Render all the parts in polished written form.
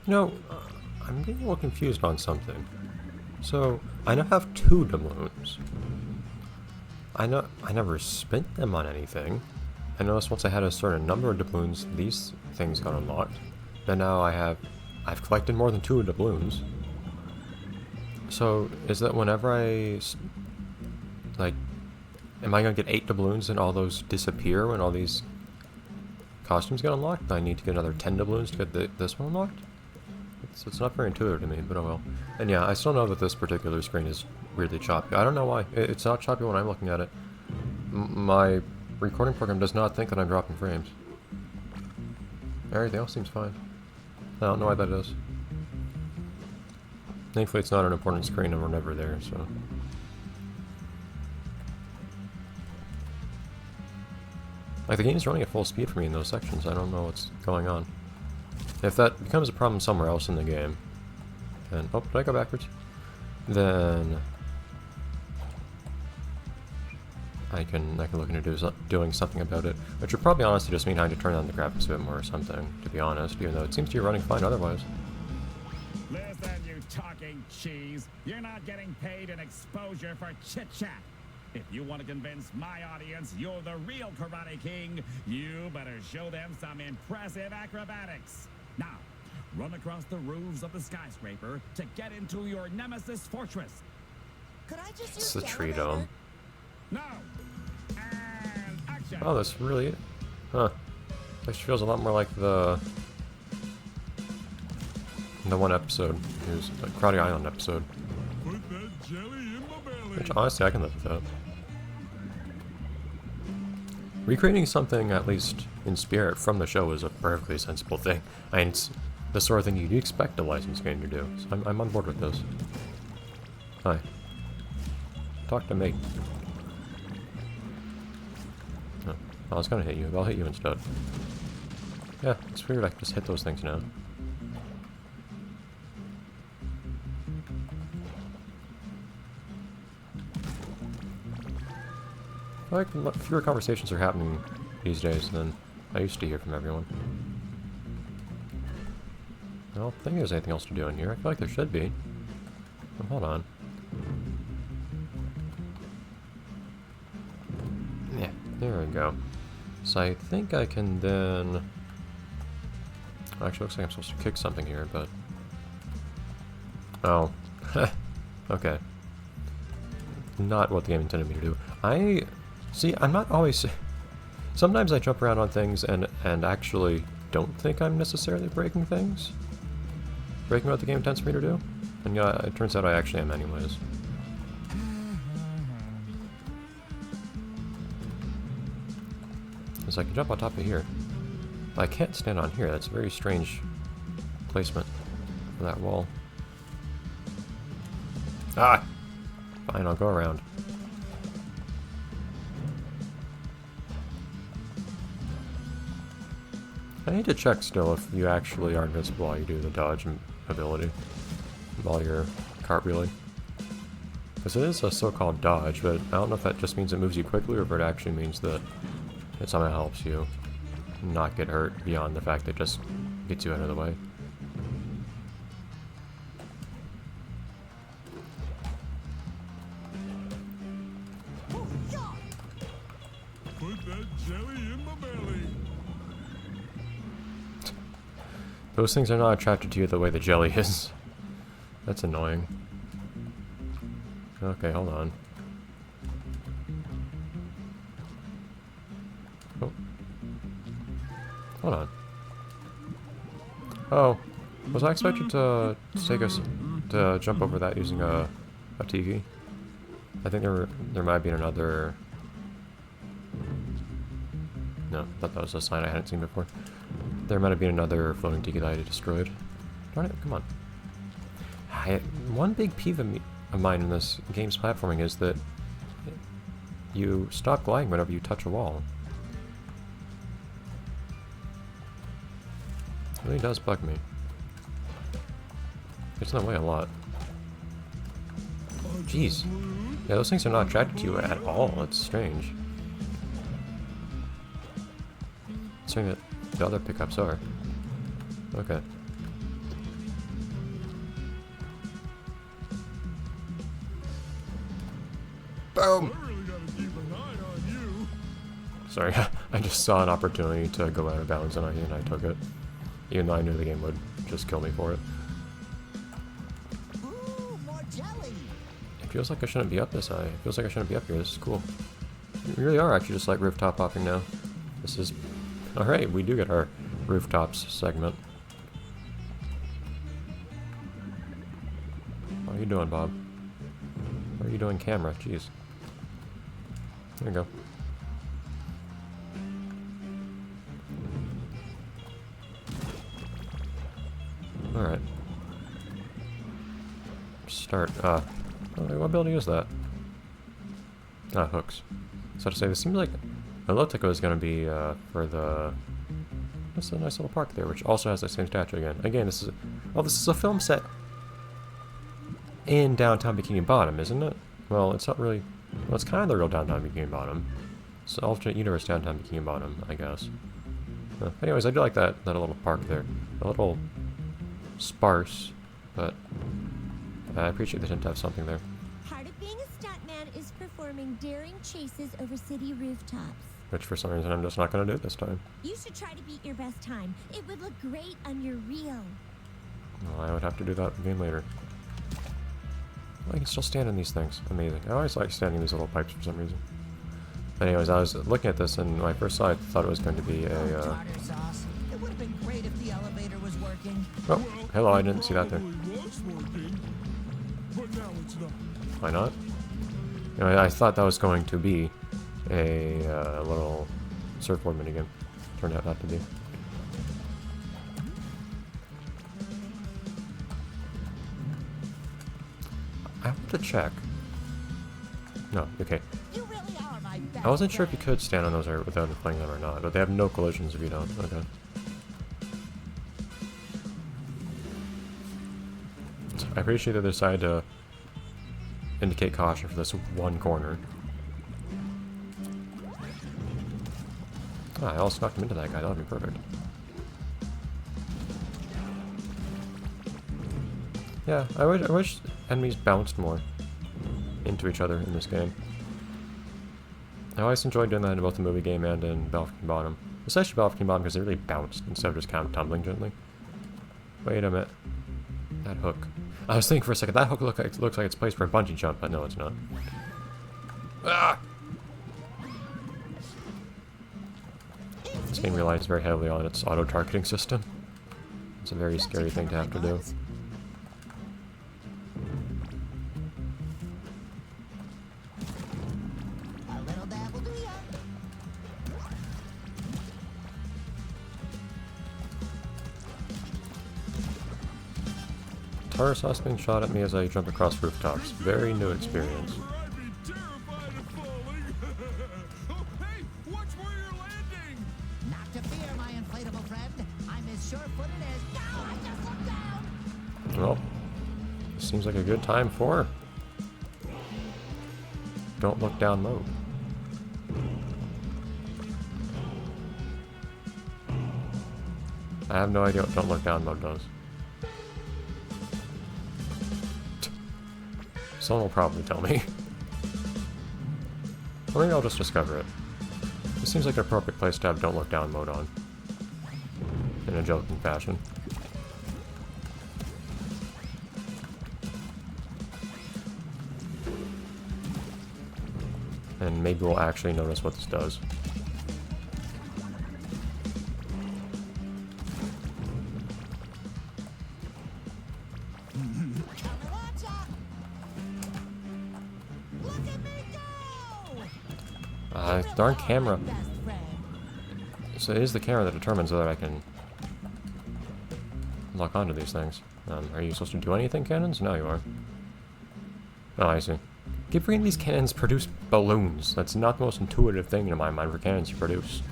You know, I'm getting a little confused on something. So, I now have 2 doubloons. I never spent them on anything. I noticed once I had a certain number of doubloons, these things got unlocked. And now I've collected more than 2 doubloons. So, is that whenever like, am I gonna get 8 doubloons and all those disappear when all these costumes get unlocked? I need to get another 10 doubloons to get this one unlocked? It's not very intuitive to me, but oh well. And yeah, I still know that this particular screen is really choppy. I don't know why. It's not choppy when I'm looking at it. My recording program does not think that I'm dropping frames. Everything else seems fine. I don't know why that is. Thankfully it's not an important screen and we're never there, so... Like, the game's running at full speed for me in those sections. I don't know what's going on. If that becomes a problem somewhere else in the game, then... Oh, did I go backwards? Then... I can look into doing something about it. Which would probably honestly just mean having to turn on the graphics a bit more or something, to be honest, even though it seems to be running fine otherwise. Listen, you talking cheese. You're not getting paid an exposure for chit-chat. If you want to convince my audience you're the real Karate King, you better show them some impressive acrobatics. Now, run across the roofs of the skyscraper to get into your nemesis fortress. Could I just It's use the the tree elevator? dome. No. And action. Oh, that's really... Huh. This feels a lot more like the one episode. It was the Karate Island episode. Put that jelly in my belly. Which, honestly, I can live with that. Recreating something, at least in spirit, from the show is a perfectly sensible thing. I mean, it's the sort of thing you'd expect a licensed game to do. So I'm on board with this. Hi. Talk to me. Oh, I was gonna hit you, but I'll hit you instead. Yeah, it's weird I can just hit those things now. Like, fewer conversations are happening these days than I used to hear from everyone. I don't think there's anything else to do in here. I feel like there should be. Oh, hold on. Yeah, there we go. So I think I can then... Actually, looks like I'm supposed to kick something here, but... Oh. Okay. Not what the game intended me to do. See, I'm not always... Sometimes I jump around on things and actually don't think I'm necessarily breaking things. Breaking what the game intends for me to do. And yeah, it turns out I actually am anyways. Because I can jump on top of here. But I can't stand on here. That's a very strange placement for that wall. Ah! Fine, I'll go around. I need to check still if you actually are invincible while you do the dodge ability while you're cartwheeling. Because it is a so-called dodge, but I don't know if that just means it moves you quickly or if it actually means that it somehow helps you not get hurt beyond the fact that it just gets you out of the way. Put that jelly in my belly. Those things are not attracted to you the way the jelly is. That's annoying. Okay, hold on. Oh. Hold on. Oh. Was I expected to take us to jump over that using a TV? I think there might be another... No, I thought that was a sign I hadn't seen before. There might have been another floating tiki that I destroyed. Darn it, come on. One big peeve of mine in this game's platforming is that you stop gliding whenever you touch a wall. It really does bug me. It's in the way a lot. Jeez. Yeah, those things are not attracted to you at all. It's strange. Considering that the other pickups are. Okay. Boom! I really gotta keep an eye on you. Sorry, I just saw an opportunity to go out of bounds and I took it. Even though I knew the game would just kill me for it. Ooh, more jelly. It feels like I shouldn't be up this high. It feels like I shouldn't be up here. This is cool. We really are actually just like rooftop hopping now. This is... Alright, we do get our rooftops segment. What are you doing, Bob? What are you doing, camera? Jeez. There you go. Alright. Start, what building is that? Ah, hooks. So to say, this seems like... It looked like it was going to be, for the... That's a nice little park there, which also has that same statue again. Again, this is... Well, this is a film set in downtown Bikini Bottom, isn't it? Well, it's not really... Well, it's kind of the real downtown Bikini Bottom. It's the alternate universe downtown Bikini Bottom, I guess. Anyways, I do like that little park there. A little sparse, but I appreciate they didn't have something there. Part of being a stuntman is performing daring chases over city rooftops. Which for some reason I'm just not going to do this time. You should try to beat your best time. It would look great on your reel. Well, I would have to do that again later. Oh, I can still stand in these things. Amazing. I always like standing in these little pipes for some reason. Anyways, I was looking at this and when I first saw it, I thought it was going to be a... Tartar sauce. It would have been great if the elevator was working. Oh, hello, I didn't see that there. Probably was working, but now it's not. Why not? You know, I thought that was going to be a little surfboard minigame. Turned out not to be. I want to check. No, okay. You really are my best I wasn't sure if you friend. could stand on those without playing them or not, but they have no collisions if you don't. Okay. I appreciate that they decided to indicate caution for this one corner. Ah, I also knocked him into that guy. That would be perfect. Yeah, I wish enemies bounced more into each other in this game. I always enjoyed doing that in both the movie game and in Battlefield Bottom. Especially Battlefield Bottom because they really bounced instead of just kind of tumbling gently. Wait a minute. That hook. I was thinking for a second, that hook looks like it's placed for a bungee jump, but no, it's not. Ah! This game relies very heavily on its auto-targeting system. It's a very scary thing to have to do. A little dab will do ya. Tartar sauce being shot at me as I jump across rooftops. Very new experience. I'd be terrified of falling. Oh, hey, watch where you're landing. Not to fear, my inflatable friend. I'm as sure-footed as... No, I just looked down. Well, this seems like a good time for don't look down mode. I have no idea what don't look down mode does. Someone will probably tell me. Or maybe I'll just discover it. This seems like an appropriate place to have don't look down mode on. In a joking fashion. And maybe we'll actually notice what this does. Watch out. Look at me go! Darn camera. Best friend. So it is the camera that determines whether I can lock onto these things. Are you supposed to do anything, cannons? No, you are. Oh, I see. Keep forgetting these cannons produce balloons. That's not the most intuitive thing in my mind for cannons to produce.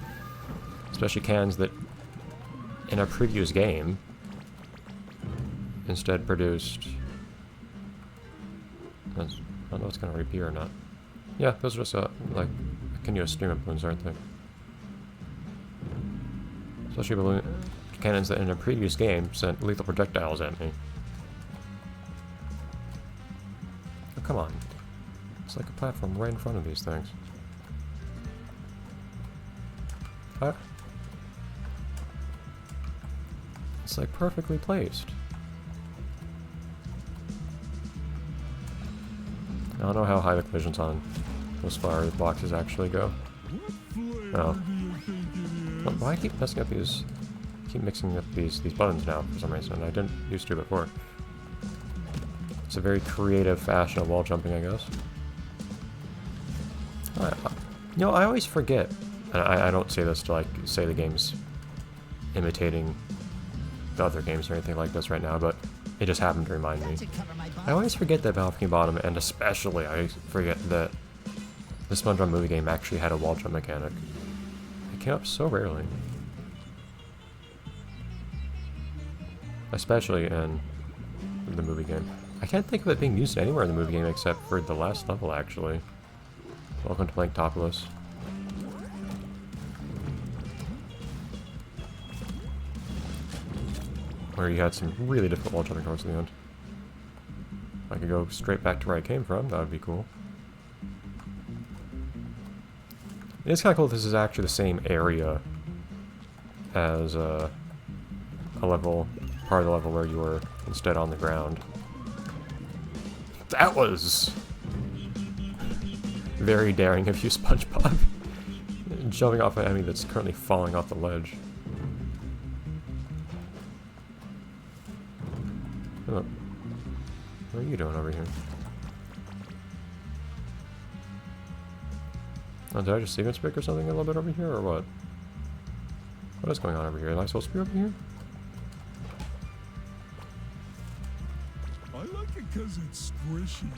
Especially cannons that, in a previous game, instead produced... I don't know if it's going to repeat or not. Yeah, those are just, like, continuous stream of balloons, aren't they? Especially cannons that in a previous game sent lethal projectiles at me. Oh, come on. It's like a platform right in front of these things. Huh? It's like perfectly placed. I don't know how high the collisions on those fire boxes actually go. Oh. Why I keep messing up these? Keep mixing up these buttons now for some reason. I didn't used to before. It's a very creative fashion of wall jumping, I guess. You know, I always forget, and I don't say this to like say the game's imitating the other games or anything like this right now, but it just happened to remind me. I always forget that Balcony Bottom, and especially I forget that the SpongeBob movie game actually had a wall jump mechanic. It came up so rarely. Especially in the movie game. I can't think of it being used anywhere in the movie game except for the last level, actually. Welcome to Blanktopolis. Where you had some really difficult wall jumping towards the end. If I could go straight back to where I came from, that would be cool. It is kind of cool this is actually the same area as a level, part of the level where you were instead on the ground. That was very daring of you, SpongeBob. Jumping off an enemy that's currently falling off the ledge. Oh. What are you doing over here? Oh, did I just sequence break or something a little bit over here, or what? What is going on over here? Am I supposed to be over here? I like it because it's squishy.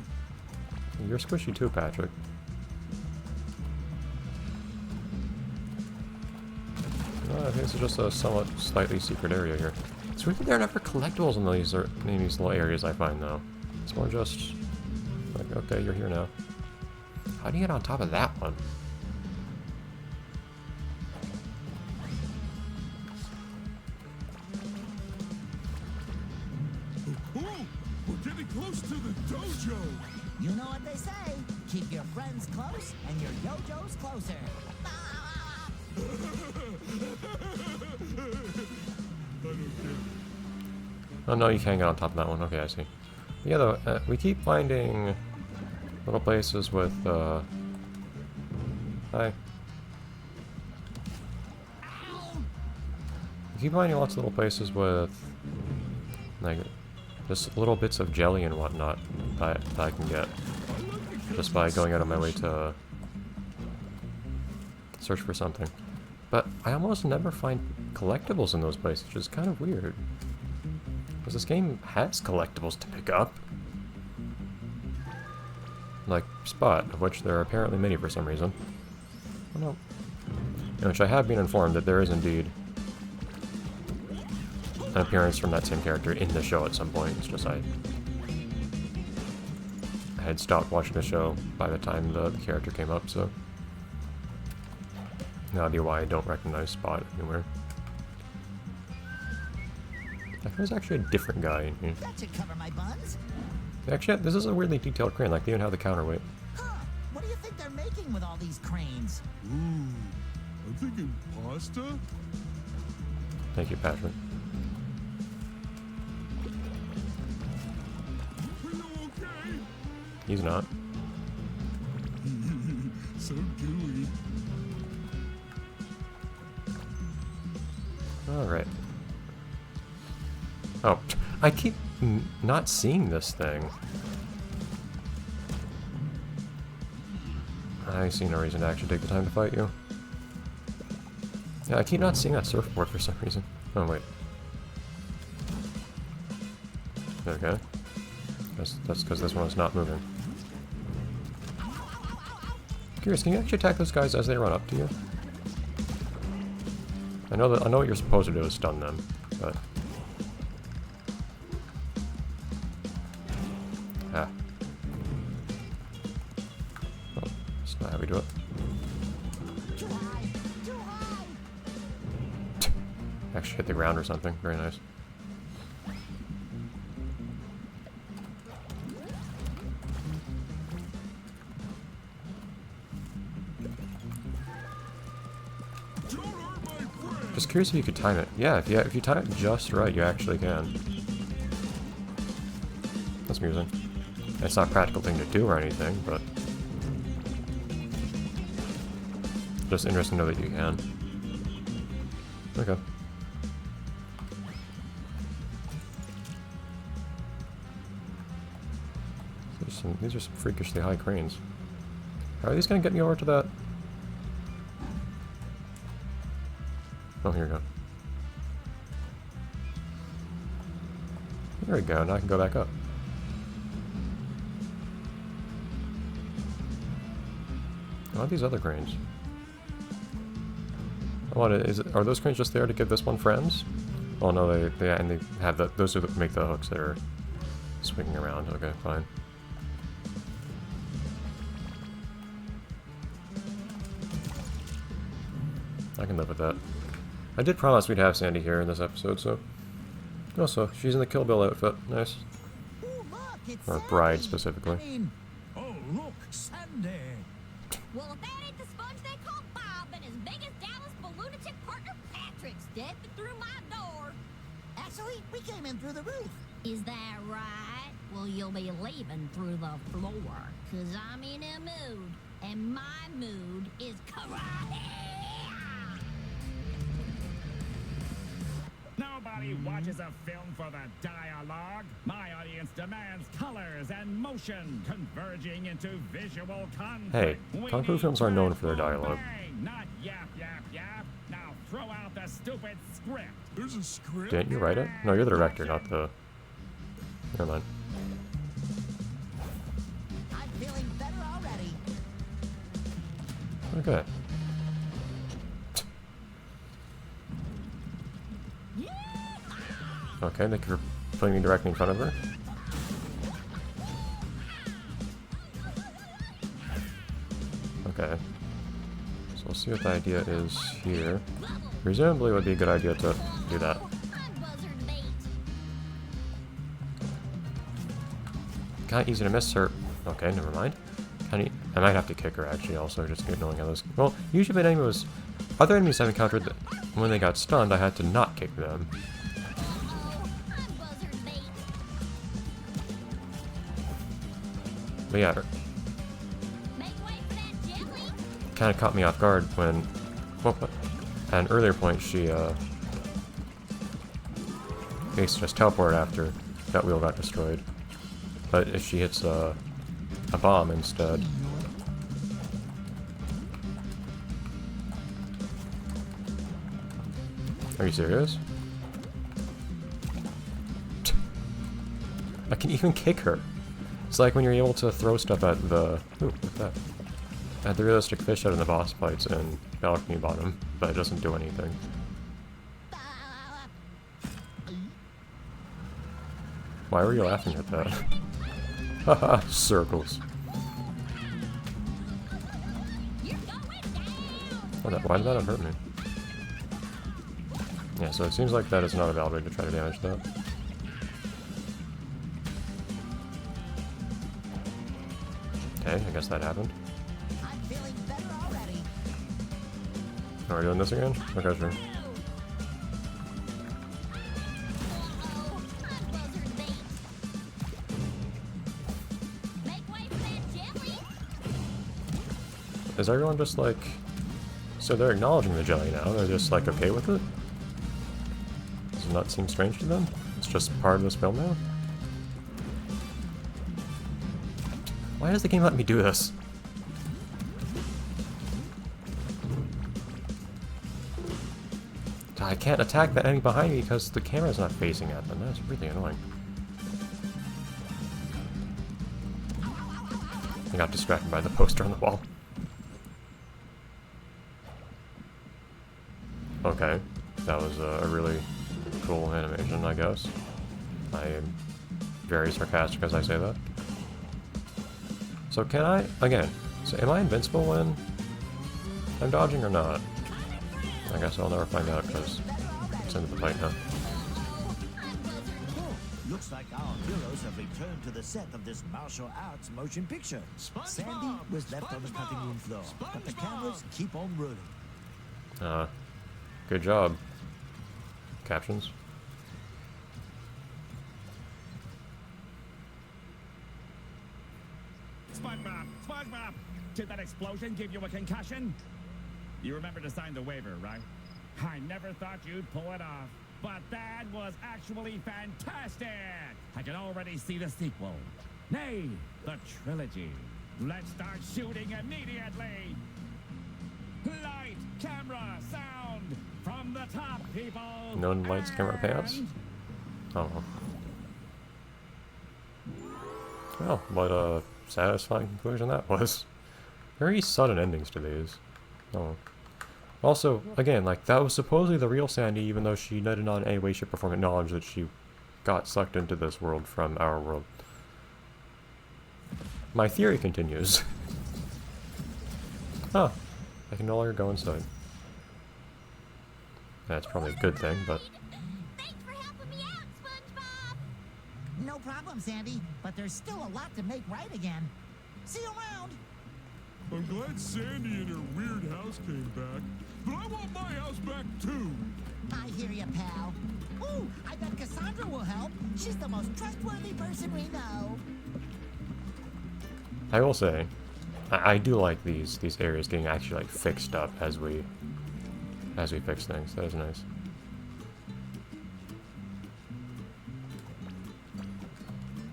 You're squishy too, Patrick. I think this is just a somewhat slightly secret area here. It's weird that there are never collectibles in these little areas I find, though. It's more just like, okay, you're here now. How do you get on top of that one? Oh, we're getting close to the dojo. You know what they say. Keep your friends close and your yo-yos closer. I don't care. Oh no, you can't get on top of that one. Okay, I see. Yeah, though, we keep finding little places with, Hi. We keep finding lots of little places with, like, just little bits of jelly and whatnot that I can get just by going out of my way to search for something. But I almost never find collectibles in those places, which is kind of weird. Because this game has collectibles to pick up. Like Spot, of which there are apparently many for some reason. I don't know. In which I have been informed that there is indeed an appearance from that same character in the show at some point. It's just I had stopped watching the show by the time the character came up, so no idea why I don't recognize Spot anywhere. I think there's actually a different guy in here. That should cover my buns. Actually, this is a weirdly detailed crane, like they even have the counterweight. Huh. What do you think they're making with all these cranes? Ooh, I'm thinking pasta? Thank you, Patrick. Are you okay? He's not. So gooey. Alright. Oh, I keep not seeing this thing. I see no reason to actually take the time to fight you. Yeah, I keep not seeing that surfboard for some reason. Oh, wait. Okay. That's because this one's not moving. Curious, can you actually attack those guys as they run up to you? I know what you're supposed to do is stun them, but ah. Oh, that's not how we do it. Too high! Too high! Actually hit the ground or something. Very nice. Just curious if you could time it. Yeah, if you time it just right, you actually can. That's amusing. It's not a practical thing to do or anything, but just interesting to know that you can. Okay. These are some freakishly high cranes. Are these gonna get me over to that? Oh, here we go. There we go, now I can go back up. What are these other cranes? Are those cranes just there to give this one friends? Oh no, they have those are make the hooks that are swinging around. Okay, fine. I can live with that. I did promise we'd have Sandy here in this episode, so... Also, she's in the Kill Bill outfit. Nice. Ooh, look, it's Or Sandy. bride, specifically. I mean, Oh, look, Sandy. Well, if that ain't the sponge they call Bob and his biggest Dallas lunatic partner Patrick stepping through my door. actually, we came in through the roof. Is that right? Well, you'll be leaving through the floor, 'cause I'm in a mood, and my mood is karate. Nobody watches a film for the dialogue. My audience demands colors and motion converging into visual conflict. Hey, We Kung Fu need films are known bang for their for dialogue. bang, not yap, yap, yap. Now throw out the stupid script. There's a script. Didn't you write it? No, you're the director, not the... Never mind. I'm feeling better already. Okay. Okay, thank you for putting me directly in front of her. Okay. So we'll see what the idea is here. Presumably it would be a good idea to do that. Unbuzzard bait. Kinda easy to miss her. Okay, never mind. I might have to kick her actually also, just knowing how those... Well, usually when enemy was... Other enemies I've encountered that when they got stunned, I had to not kick them. Unbuzzard bait. But yeah, Make way for that jelly. kind of caught me off guard when... Well, at an earlier point, she, basically just teleported after that wheel got destroyed. But if she hits a bomb instead... Are you serious? I can even kick her. It's like when you're able to throw stuff at the... Ooh, what's that? At the realistic fish out in the boss fights in Balcony Bottom, but it doesn't do anything. Why were you laughing at that? Haha, circles. You're going down. Why did that hurt me? Yeah, so it seems like that is not a valid way to try to damage that. Okay, I guess that happened. I'm feeling better already. Are we doing this again? Okay, sure. Uh-oh. Unbuzzard bait. Make way for that jelly. Is everyone just like... So they're acknowledging the jelly now, they're just like okay with it? Does it not seem strange to them? It's just part of this film now? Why does the game let me do this? I can't attack the enemy behind me because the camera's not facing at them. That's really annoying. I got distracted by the poster on the wall. Okay, that was a really cool animation, I guess. I am very sarcastic as I say that. So can I, again, so am I invincible when I'm dodging or not? I guess I'll never find out because it's into the fight now. Looks like our heroes have returned to the set of this martial arts motion picture. Sandy was left on the cutting room floor, but the cameras keep on rolling. Good job. captions. Spongebob! Spongebob! Did that explosion give you a concussion? You remember to sign the waiver, right? I never thought you'd pull it off. But that was actually fantastic! I can already see the sequel. Nay, the trilogy. Let's start shooting immediately! Light, camera, sound! From the top, people! No lights, camera, pants? And- Oh well. Well, what a satisfying conclusion that was. Very sudden endings to these. Oh. Also, again, like, that was supposedly the real Sandy, even though she did not in any way, shape, or form acknowledge that she got sucked into this world from our world. My theory continues. Oh, I can no longer go inside. That's probably a good thing, but... Thanks for helping me out, SpongeBob. No problem, Sandy, but there's still a lot to make right again. See you around. I'm glad Sandy and her weird house came back, but I want my house back too. I hear you, pal. Ooh, I bet Cassandra will help. She's the most trustworthy person we know. I will say, I do like these areas getting actually like fixed up as we fix things. That is nice.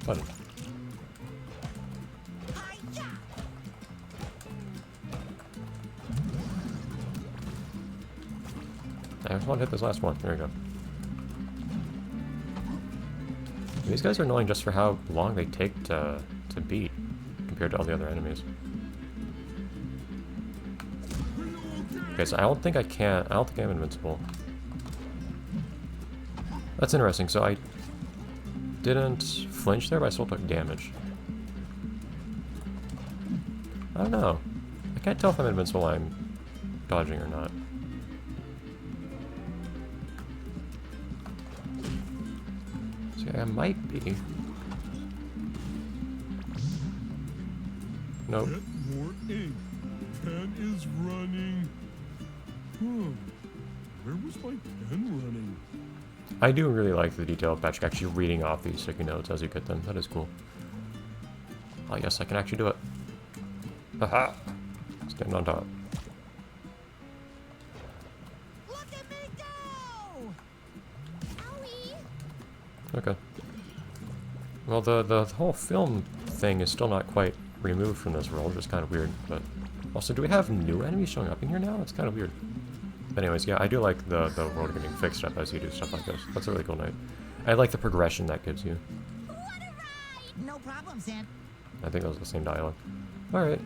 Button. Hi-ya! I just want to hit this last one. There we go. These guys are annoying just for how long they take to beat compared to all the other enemies. Okay, so I don't think I'm invincible. That's interesting. So I didn't flinch there, but I still took damage. I don't know. I can't tell if I'm invincible while I'm dodging or not. See, I might be. Nope. Get more ink. Pen is running. Where was my pen running? I do really like the detail of Patrick actually reading off these sticky notes as you get them. That is cool. Oh yes, I can actually do it. Aha! Stand on top. Look at me go! Owie. Okay. Well, the whole film thing is still not quite removed from this world, which is kind of weird. But also, do we have new enemies showing up in here now? It's kind of weird. But anyways, yeah, I do like the world getting fixed up as you do stuff like this. That's a really cool night. I like the progression that gives you. What a ride! No problem, Sandy. I think that was the same dialogue. Alright.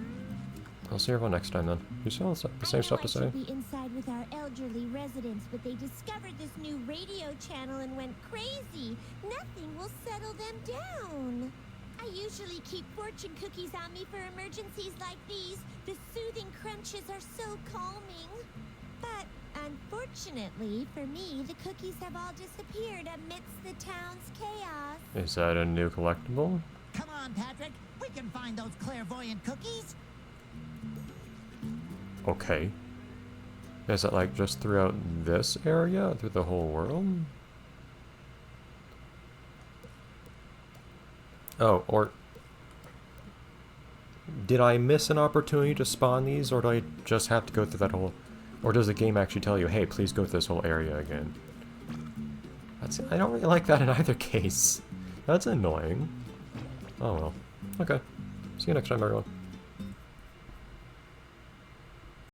I'll see everyone next time then. You still have the same stuff to say? I should be inside with our elderly residents, but they discovered this new radio channel and went crazy. Nothing will settle them down. I usually keep fortune cookies on me for emergencies like these. The soothing crunches are so calming. But unfortunately for me, the cookies have all disappeared amidst the town's chaos. Is that a new collectible? Come on, Patrick. We can find those clairvoyant cookies. Okay. Is it like just throughout this area? Through the whole world? Oh, or... Did I miss an opportunity to spawn these, or do I just have to go through that whole... Or does the game actually tell you, hey, please go through this whole area again? I don't really like that in either case. That's annoying. Oh well. Okay. See you next time, everyone.